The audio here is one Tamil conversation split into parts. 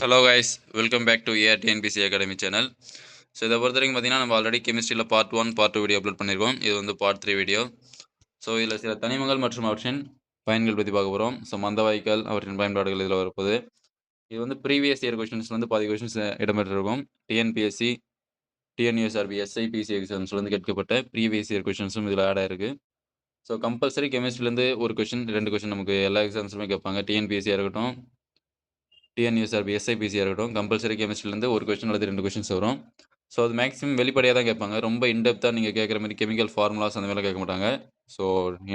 Hello guys, welcome back to TNPSC academy channel. So இதை பொறுத்த வரைக்கும் பார்த்தீங்கன்னா, நம்ம ஆல்ரெடி கெமிஸ்ட்ரியில் பார்ட் 1 பார்ட் 2 வீடியோ அப்லோட் பண்ணியிருக்கோம். இது வந்து பார்ட் 3 வீடியோ. ஸோ இதில் சில தனிமங்கள் மற்றும் அவற்றின் பயன்கள் பற்றி பார்க்க போகிறோம். ஸோ மந்தவாய்க்கால் அவற்றின் பயன்பாடுகள் இதில் வரப்போகுது. இது வந்து ப்ரீவியஸ் இயர் கொஷின்ஸ் வந்து பாதி கொஷின்ஸ் இடம்பெற்றிருக்கும். டிஎன்பிஎஸ்சி, டிஎன்யூஎஸ்ஆர்பி, எஸ்ஐபிசி எக்ஸாம்ஸ்லேருந்து கேட்கப்பட்ட ப்ரீவியஸ் இயர் கொஷின்ஸும் இதில் ஆட் ஆயிருக்கு. ஸோ கம்பல்சரி கெமிஸ்ட்ரிலேருந்து ஒரு கொஷின் 2 கொஷின் நமக்கு எல்லா எக்ஸாம்ஸுமே கேட்பாங்க. டிஎன்பிஎஸ்சியாக இருக்கட்டும், டிஎன்யூஎஸ்ஆர்பி, எஸ்ஐபிசியாக இருக்கட்டும், கம்பல்சரி கெமிஸ்ட்ரிலேருந்து ஒரு கொஸ்டின் அல்லது 2 கொஸ்டின்ஸ் வரும். ஸோ அது மேக்ஸிமம் வெளிப்படையாக தான் கேட்பாங்க. ரொம்ப இன்டெப்த்தாக நீங்கள் கேட்குற மாதிரி கெமிக்கல் ஃபார்முலாஸ் அந்த மாதிரிலாம் கேட்க மாட்டாங்க. ஸோ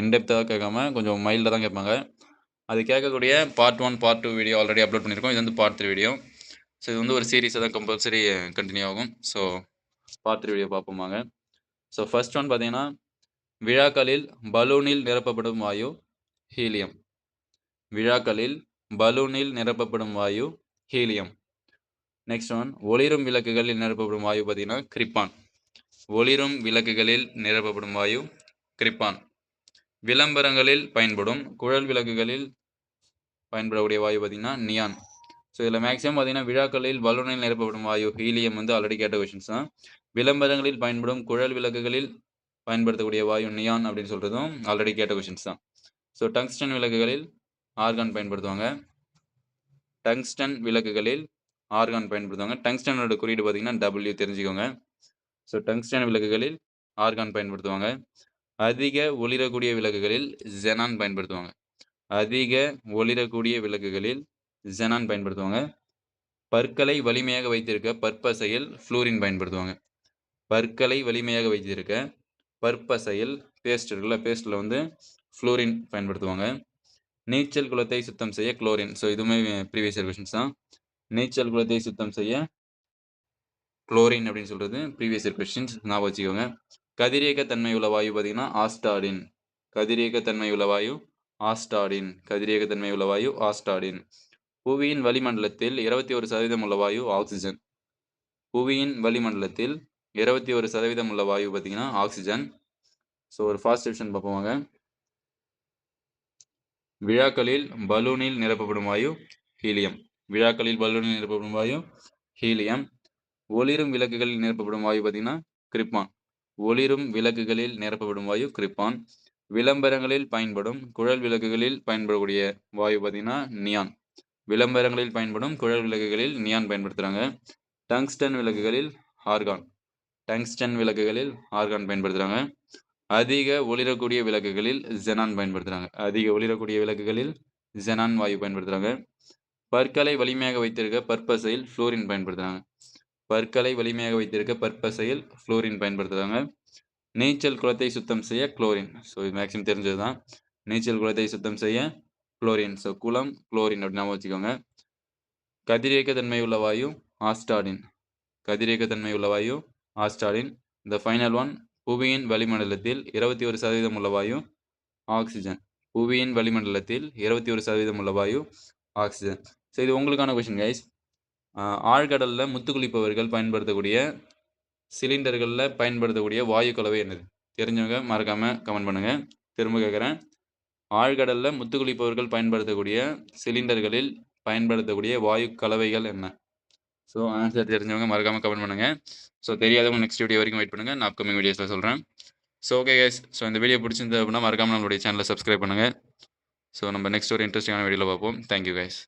இன்டெப்த்தாக கேட்காம கொஞ்சம் மைல்டாக தான் கேட்பாங்க. அது கேட்கக்கூடிய part 1 part 2 video already upload பண்ணியிருக்கோம். இது வந்து பார்ட் 3 வீடியோ. ஸோ இது வந்து ஒரு சீரீஸாக தான் கம்பல்சரி கண்டினியூ ஆகும். ஸோ பார்ட் 3 வீடியோ பார்ப்போமாங்க. ஸோ ஃபர்ஸ்ட் ஒன் பார்த்தீங்கன்னா, விழாக்களில் பலூனில் நிரப்பப்படும் வாயு ஹீலியம். விழாக்களில் பலூனில் நிரப்பப்படும் வாயு ஹீலியம். நெக்ஸ்ட் ஒன், ஒளிரும் விளக்குகளில் நிரப்பப்படும் வாயு பார்த்தீங்கன்னா கிரிப்பான். ஒளிரும் விளக்குகளில் நிரப்பப்படும் வாயு கிரிப்பான். விளம்பரங்களில் பயன்படும் குழல் விளக்குகளில் பயன்படக்கூடிய வாயு பார்த்தீங்கன்னா நியான். ஸோ இதில் மேக்ஸிமம் பார்த்தீங்கன்னா விழாக்களில் பலூனில் நிரப்பப்படும் வாயு ஹீலியம் வந்து ஆல்ரெடி கேட்ட கொஷின்ஸ் தான். விளம்பரங்களில் பயன்படும் குழல் விளக்குகளில் பயன்படுத்தக்கூடிய வாயு நியான் அப்படின்னு சொல்கிறதும் ஆல்ரெடி கேட்ட கொஷின்ஸ் தான். ஸோ டங்ஸ்டன் விளக்குகளில் ஆர்கான் பயன்படுத்துவாங்க. டங்ஸ்டன் விளக்குகளில் ஆர்கான் பயன்படுத்துவாங்க. டங்ஸ்டனோட குறியீடு பார்த்தீங்கன்னா W தெரிஞ்சுக்கோங்க. ஸோ டங்ஸ்டன் விளக்குகளில் ஆர்கான் பயன்படுத்துவாங்க. அதிக ஒளிரக்கூடிய விளக்குகளில் ஜெனான் பயன்படுத்துவாங்க. அதிக ஒளிரக்கூடிய விளக்குகளில் ஜெனான் பயன்படுத்துவாங்க. பற்களை வலிமையாக வைத்திருக்க பற்பசையில் ஃப்ளூரின் பயன்படுத்துவாங்க. பற்களை வலிமையாக வைத்திருக்க பற்பசையில் பேஸ்ட் இருக்குல்ல, பேஸ்ட்டில் வந்து ஃப்ளூரின் பயன்படுத்துவாங்க. நீச்சல் குளத்தை சுத்தம் செய்ய குளோரின். ஸோ இதுவுமே ப்ரீவியஸ் இயர் கொஷின்ஸ் தான். நீச்சல் குளத்தை சுத்தம் செய்ய குளோரின் அப்படின்னு சொல்கிறது ப்ரீவியஸ் இயர் கொஸ்டின்ஸ், ஞாபகம் வச்சுக்கோங்க. கதிரியக்க தன்மை உள்ள வாயு பார்த்தீங்கன்னா ஆஸ்டாடின். கதிரியக்க தன்மை உள்ள வாயு ஆஸ்டாடின். கதிரியக்க தன்மை உள்ள வாயு ஆஸ்டாடின். புவியின் வளிமண்டலத்தில் 21% உள்ள வாயு ஆக்சிஜன். புவியின் வளிமண்டலத்தில் 21% உள்ள வாயு பார்த்தீங்கன்னா ஆக்சிஜன். ஸோ ஒரு ஃபாஸ்ட் டிவிஷன் பார்ப்போங்க. விழாக்களில் பலூனில் நிரப்பப்படும் வாயு ஹீலியம். விழாக்களில் பலூனில் நிரப்பப்படும் வாயு ஹீலியம். ஒளிரும் விளக்குகளில் நிரப்பப்படும் வாயு பார்த்தீங்கன்னா கிரிப்பான். ஒளிரும் விளக்குகளில் நிரப்பப்படும் வாயு கிரிப்பான். விளம்பரங்களில் பயன்படும் குழல் விளக்குகளில் பயன்படக்கூடிய வாயு பார்த்தீங்கன்னா நியான். விளம்பரங்களில் பயன்படும் குழல் விளக்குகளில் நியான் பயன்படுத்துகிறாங்க. டங்ஸ்டன் விளக்குகளில் ஆர்கான். டங்ஸ்டன் விளக்குகளில் ஆர்கான் பயன்படுத்துகிறாங்க. அதிக ஒளிரக்கூடிய விளக்குகளில் ஜெனான் பயன்படுத்துகிறாங்க. அதிக ஒளிரக்கூடிய விளக்குகளில் ஜெனான் வாயு பயன்படுத்துகிறாங்க. பற்களை வலிமையாக வைத்திருக்க பற்பசையில் ஃப்ளூரின் பயன்படுத்துகிறாங்க. பற்களை வலிமையாக வைத்திருக்க பற்பசையில் ஃப்ளூரின் பயன்படுத்துகிறாங்க. நீச்சல் குளத்தை சுத்தம் செய்ய குளோரின். ஸோ இது மேக்ஸிமம் தெரிஞ்சது தான். நீச்சல் குளத்தை சுத்தம் செய்ய குளோரின். ஸோ குளம் குளோரின் அப்படின்னு வச்சுக்கோங்க. கதிரியக்க தன்மை உள்ள வாயு ஆஸ்டாடின். கதிரியக்க தன்மை உள்ள வாயு ஆஸ்டாடின். இந்த ஃபைனல் ஒன், புவியின் வளிமண்டலத்தில் 21% உள்ள வாயு ஆக்சிஜன். புவியின் வளிமண்டலத்தில் 21% உள்ள வாயு ஆக்சிஜன். ஸோ இது உங்களுக்கான கொஷின் கைஸ். ஆழ்கடலில் முத்துக்குளிப்பவர்கள் பயன்படுத்தக்கூடிய சிலிண்டர்களில் பயன்படுத்தக்கூடிய வாயு கலவை என்னது? தெரிஞ்சவங்க மறக்காமல் கமெண்ட் பண்ணுங்கள். திரும்ப கேட்குறேன், ஆழ்கடலில் முத்துக்குளிப்பவர்கள் பயன்படுத்தக்கூடிய சிலிண்டர்களில் பயன்படுத்தக்கூடிய வாயு கலவைகள் என்ன? ஸோ ஆன்சர் தெரிஞ்சவங்க மறக்காமல் கமெண்ட் பண்ணுங்கள். ஸோ தெரியாதவங்க நெக்ஸ்ட் வீடியோ வரைக்கும் வெயிட் பண்ணுங்கள். நான் அப்கமிங் வீடியோஸில் சொல்கிறேன். ஸோ ஓகே கைஸ், ஸோ இந்த வீடியோ பிடிச்சிருந்தது அப்படின்னா மறக்காமல் நம்மளுடைய சேனலை சப்ஸ்கிரைப் பண்ணுங்கள். ஸோ நம்ம நெக்ஸ்ட் ஒரு இன்ட்ரெஸ்டிங்கான வீடியோவில் பார்ப்போம். Thank you guys.